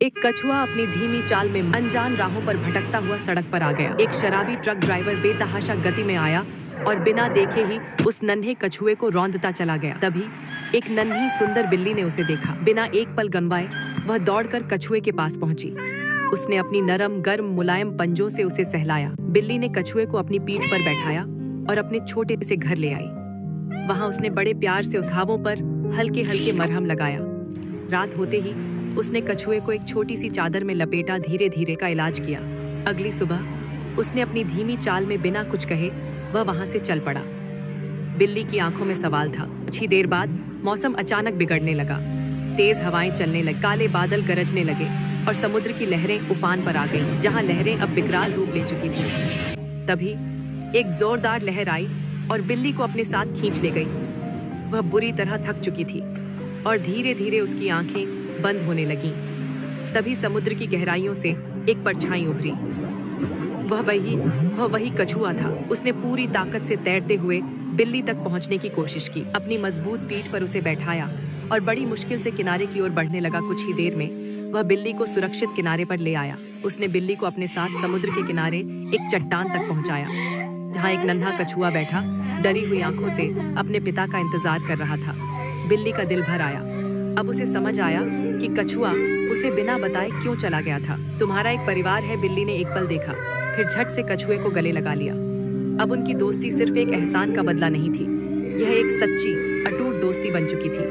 एक कछुआ अपनी धीमी चाल में अनजान राहों पर भटकता हुआ सड़क पर आ गया। एक शराबी ट्रक ड्राइवर बेतहाशा गति में आया और बिना देखे ही उस नन्हे कछुए को रौंदता चला गया। तभी एक नन्ही सुंदर बिल्ली ने उसे देखा। बिना एक पल गंवाए वह दौड़कर कछुए के पास पहुंची। उसने अपनी नरम गर्म मुलायम पंजों से उसे सहलाया। बिल्ली ने कछुए को अपनी पीठ पर बैठाया और अपने छोटे से घर ले आई। वहां उसने बड़े प्यार से उस घावों पर हल्के हल्के मरहम लगाया। रात होते ही उसने कछुए को एक छोटी सी चादर में लपेटा धीरे धीरे का इलाज किया। अगली सुबह उसने अपनी धीमी चाल में बिना कुछ कहे वह वहां से चल पड़ा। बिल्ली की आंखों में सवाल था। कुछ ही देर बाद मौसम अचानक बिगड़ने लगा। तेज हवाएं चलने लगी, काले बादल गरजने लगे और समुद्र की लहरें उफान पर आ गईं, जहां लहरें अब विकराल रूप ले चुकी थीं। तभी एक जोरदार लहर आई और बिल्ली को अपने साथ खींच ले गई। वह बुरी तरह थक चुकी थी और धीरे धीरे उसकी आंखें बंद होने लगीं। तभी समुद्र की गहराइयों से एक परछाई उभरी। वह वही कछुआ था। उसने पूरी ताकत से तैरते हुए बिल्ली तक पहुंचने की कोशिश की। अपनी मजबूत पीठ पर उसे बैठाया और बड़ी मुश्किल से किनारे की ओर बढ़ने लगा। कुछ ही देर में वह बिल्ली को सुरक्षित किनारे पर ले आया। उसने बिल्ली को अपने साथ समुद्र के किनारे एक चट्टान तक पहुंचाया, जहां एक नन्हा कछुआ बैठा डरी हुई आंखों से अपने पिता का इंतजार कर रहा था। बिल्ली का दिल भर आया। अब उसे समझ आया कि कछुआ उसे बिना बताए क्यों चला गया था। तुम्हारा एक परिवार है, बिल्ली ने एक पल देखा, फिर झट से कछुए को गले लगा लिया। अब उनकी दोस्ती सिर्फ एक एहसान का बदला नहीं थी, यह एक सच्ची अटूट दोस्ती बन चुकी थी।